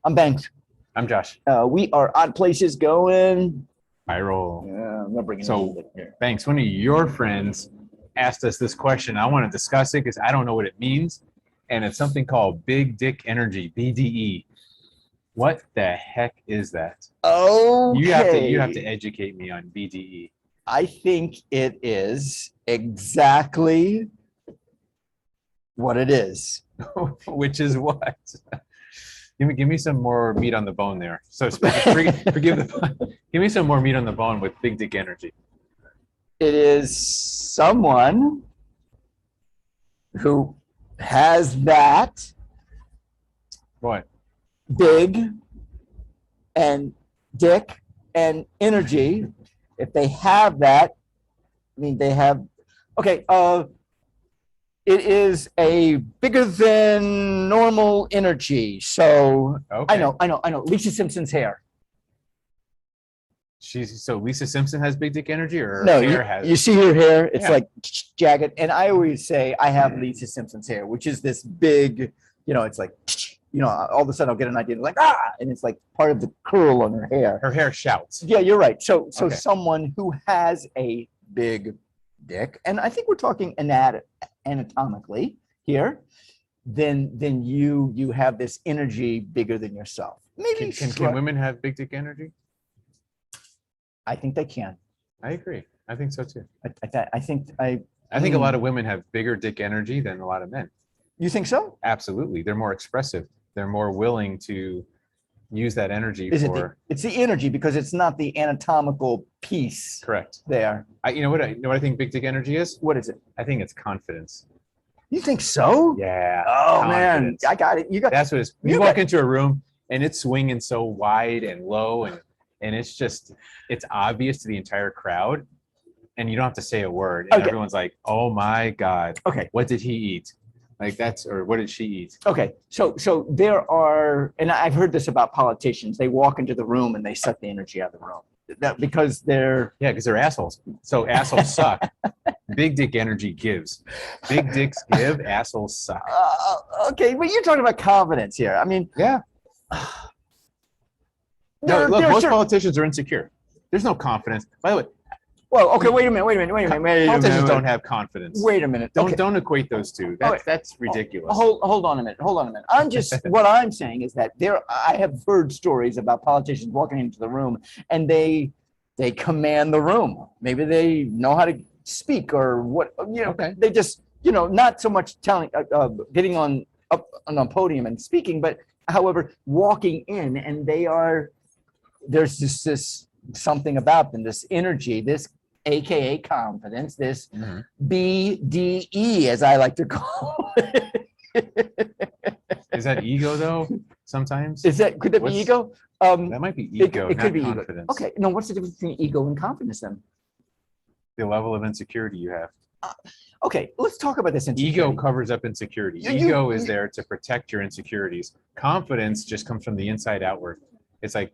I'm Banks. I'm Josh. We are Odd Places going. Viral. Yeah, I'm not bringing So, it here. Banks, one of your friends asked us this question. I want to discuss it because I don't know what it means. And it's something called Big Dick Energy, BDE. What the heck is that? Okay. You have to educate me on BDE. I think it is exactly what it is. Which is what? Give me some more meat on the bone there. So forgive the give me some more meat on the bone with Big Dick Energy. It is someone who has that What? big and dick and energy. If they have that, I mean, they have, okay, it is a bigger than normal energy. So Okay. I know. Lisa Simpson's hair. So Lisa Simpson has Big Dick Energy, or her No, hair has? you see her hair? It's Yeah. like jagged. And I always say I have Lisa Simpson's hair, which is this big, it's like, all of a sudden I'll get an idea like, and it's like part of the curl on her hair. Her hair shouts. Yeah, you're right. So Okay. someone who has a big dick, and I think we're talking anatomically here, then you have this energy bigger than yourself. Maybe Can women have Big Dick Energy? I think they can. I agree. I think so too. I think I think a lot of women have bigger dick energy than a lot of men. You think so? Absolutely. They're more expressive. They're more willing to use that energy for. It's the energy because it's not the anatomical piece. Correct. There. You know what I think Big Dick Energy is? What is it? I think it's confidence. You think so? Yeah. Oh confidence. man, I got it. That's what it's. You walk into a room and it's swinging so wide and low and it's obvious to the entire crowd, and you don't have to say a word, and everyone's like, "Oh my God, okay, what did he eat?" Like or what did she eat? Okay, so there are, and I've heard this about politicians. They walk into the room and they suck the energy out of the room because they're assholes. So assholes suck. Big dick energy gives. Big dicks give. Assholes suck. Okay, but you're talking about confidence here. I mean, yeah. No, look, most politicians are insecure. There's no confidence. By the way, well, okay, wait a minute. Politicians don't have confidence. Wait a minute. Don't equate those two. That's ridiculous. Hold on a minute. I'm just what I'm saying is that I have heard stories about politicians walking into the room and they command the room. Maybe they know how to speak or what, Okay. They just, not so much getting on a podium and speaking, but however, walking in and there's just this something about them, this energy, this AKA confidence, this BDE, as I like to call it. Is that ego though? Sometimes could that be ego? That might be ego. It could be confidence. Ego. Okay, no. What's the difference between ego and confidence then? The level of insecurity you have. Okay, let's talk about this. Ego covers up insecurity. Ego is there to protect your insecurities. Confidence just comes from the inside outward. It's like,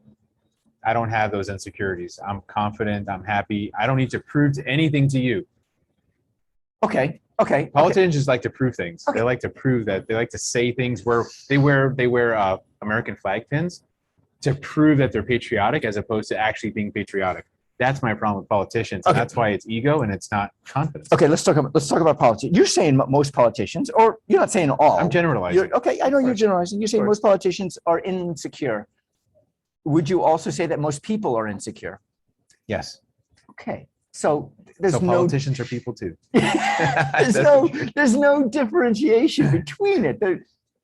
I don't have those insecurities. I'm confident. I'm happy. I don't need to prove anything to you. Okay. Politicians like to prove things. Okay. They like to prove that. They like to say things where they wear American flag pins to prove that they're patriotic as opposed to actually being patriotic. That's my problem with politicians. Okay. That's why it's ego and it's not confidence. Okay, let's talk about politics. You're saying most politicians, or you're not saying all. I'm generalizing. Okay, I know you're generalizing. You're saying most politicians are insecure. Would you also say that most people are insecure? Yes. Okay. So politicians are people too. there's no differentiation between it.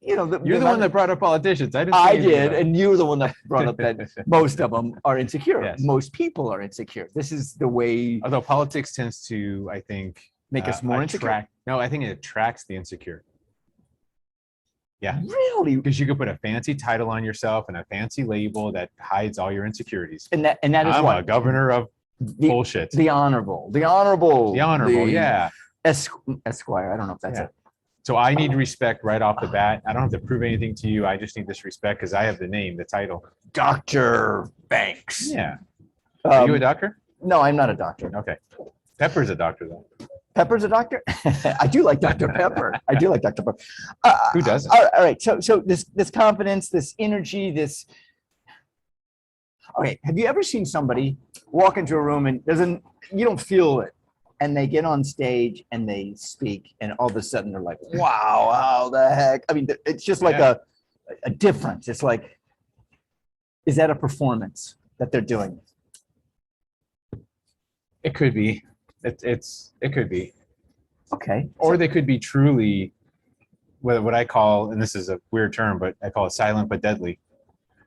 You're the one that brought up politicians. I did, and you're the one that brought up that most of them are insecure. Yes. Most people are insecure. This is the way. Although politics tends to, I think, make us more insecure. No, I think it attracts the insecure. Yeah. Really? Because you could put a fancy title on yourself and a fancy label that hides all your insecurities. And that is I'm a governor of bullshit. The honorable, yeah. Esquire. I don't know if that's it. So I need respect right off the bat. I don't have to prove anything to you. I just need this respect because I have the name, the title. Dr. Banks. Yeah. Are you a doctor? No, I'm not a doctor. Okay. Pepper's a doctor though. Pepper's a doctor? I do like Dr. Pepper. I do like Dr. Pepper. Who doesn't? All right. So this confidence, this energy, this. Okay. Have you ever seen somebody walk into a room and you don't feel it, and they get on stage and they speak, and all of a sudden they're like, "Wow, how the heck?" I mean, it's just like a difference. It's like, is that a performance that they're doing? It could be. It could be. Okay. Or they could be truly what I call, and this is a weird term, but I call it silent but deadly.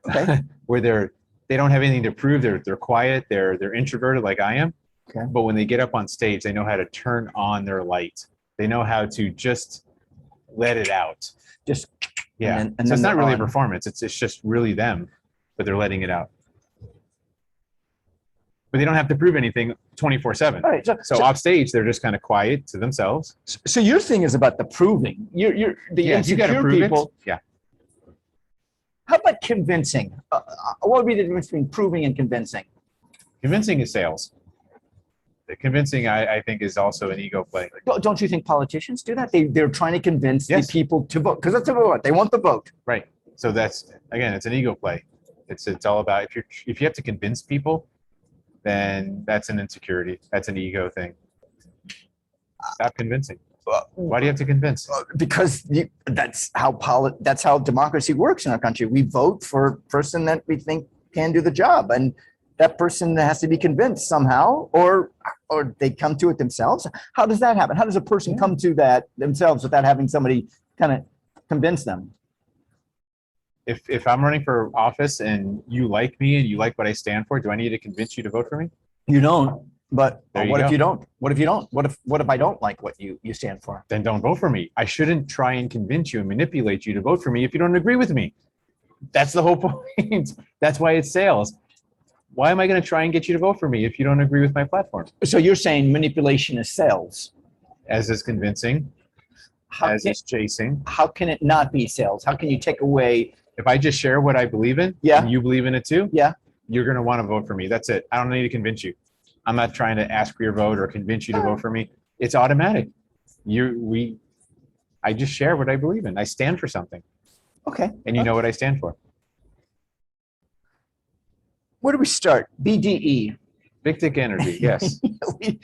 Okay. Where they don't have anything to prove. They're quiet. They're introverted like I am. Okay. But when they get up on stage, they know how to turn on their light. They know how to just let it out. Just yeah. And so then it's not really a on. performance. It's just really them, but they're letting it out. But they don't have to prove anything 24/7. All right. So off stage, they're just kind of quiet to themselves. So your thing is about the proving. You're the Yeah, you got to insecure prove people. it. Yeah. How about convincing? What would be the difference between proving and convincing? Convincing is sales. The convincing, I think, is also an ego play. Don't you think politicians do that? They're trying to convince Yes. the people to vote because that's what they want the vote. Right. So that's, again, it's an ego play. It's all about if you have to convince people, then that's an insecurity. That's an ego thing. Stop convincing. Why do you have to convince? Because that's how democracy works in our country. We vote for a person that we think can do the job, and that person has to be convinced somehow, or they come to it themselves. How does that happen? How does a person come to that themselves without having somebody kind of convince them? If I'm running for office and you like me and you like what I stand for, do I need to convince you to vote for me? You don't. But what if go. you don't? What if you don't? What if I don't like what you stand for? Then don't vote for me. I shouldn't try and convince you and manipulate you to vote for me if you don't agree with me. That's the whole point. That's why it's sales. Why am I going to try and get you to vote for me if you don't agree with my platform? So you're saying manipulation is sales. As is convincing, as is chasing. How can it not be sales? How can you take away? If I just share what I believe in, Yeah. and you believe in it too, Yeah. you're going to want to vote for me. That's it. I don't need to convince you. I'm not trying to ask for your vote or convince you to vote for me. It's automatic. I just share what I believe in. I stand for something. Okay. And you know what I stand for. Where do we start? BDE. Big dick energy, yes. we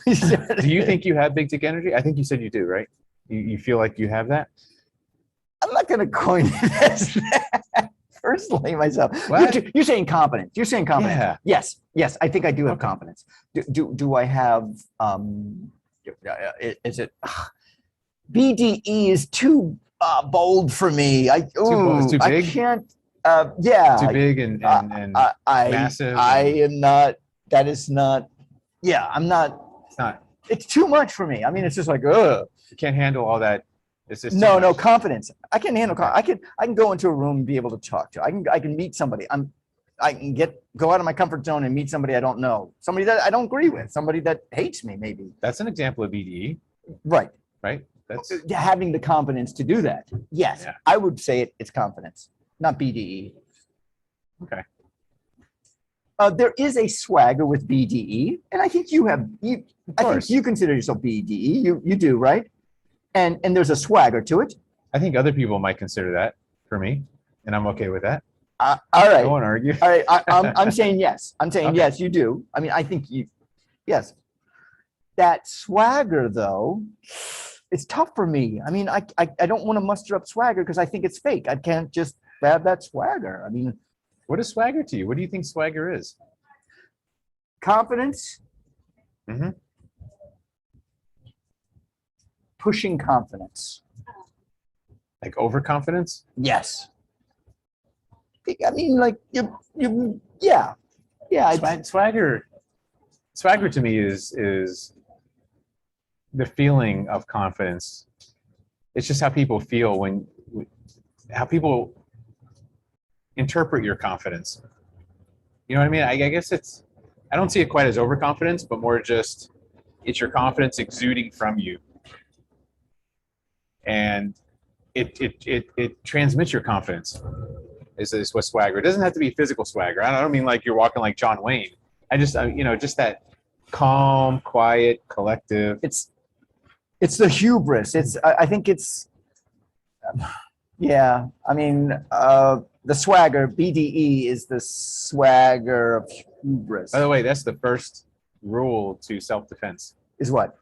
Do you think you have big dick energy? I think you said you do, right? You feel like you have that? I'm not going to coin it as that personally myself. What? You're saying confidence. You're saying confidence. Yeah. Yes. I think I do have Okay. confidence. Do I have? Is it? BDE is too bold for me. It's too I big? can't. Yeah. Too big and massive. I am not. That is not. Yeah, I'm not. It's not. It's too much for me. I mean, it's just like, ugh. You can't handle all that. It's just No, too much. confidence. I can handle. I can go into a room and be able to talk to. I can meet somebody. I can go out of my comfort zone and meet somebody I don't know, somebody that I don't agree with, somebody that hates me, maybe. That's an example of BDE, Right. right? That's Having the confidence to do that. Yes, Yeah. I would say it's confidence, not BDE. okay. There is a swagger with BDE, and I think you have. I think you consider yourself BDE. You do, right? And there's a swagger to it. I think other people might consider that for me, and I'm okay with that. All right. I won't argue. All right. I'm saying yes. I'm saying Okay. yes. You do. I mean, I think you. Yes. That swagger, though, it's tough for me. I mean, I don't want to muster up swagger because I think it's fake. I can't just have that swagger. I mean, What is swagger to you? What do you think swagger is? confidence. Mhm. Pushing confidence. Like overconfidence? Yes. I mean, like yeah. Swagger to me is the feeling of confidence. It's just how people feel how people interpret your confidence. You know what I mean? I guess I don't see it quite as overconfidence, but more just it's your confidence exuding from you. And it transmits your confidence. Is what swagger. It doesn't have to be physical swagger. I don't mean like you're walking like John Wayne. I just just that calm, quiet, collective. It's the hubris. I think it's, yeah, I mean, the swagger, BDE is the swagger of hubris. By the way, that's the first rule to self-defense. Is what?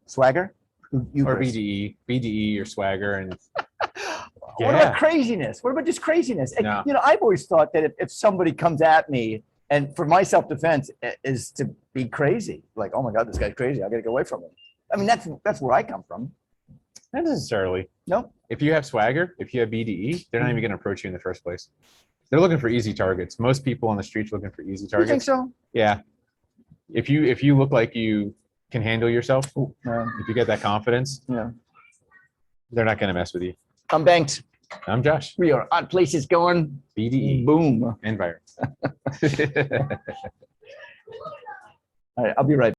Swagger? Or Hubris. BDE or swagger. And What about craziness? What about just craziness? And, No. you know, I've always thought that if somebody comes at me and for my self-defense is to be crazy, like, oh my God, this guy's crazy. I got to get away from him. I mean, that's where I come from. not necessarily. No. If you have swagger, if you have BDE, they're not even going to approach you in the first place. They're looking for easy targets. Most people on the streets looking for easy You targets. think so? Yeah. If you look like you can handle yourself, Oh, man. if you get that confidence, Yeah. they're not going to mess with you. I'm banked. I'm Josh. We are odd places going. BDE. Boom. Environment. All right, I'll be right back.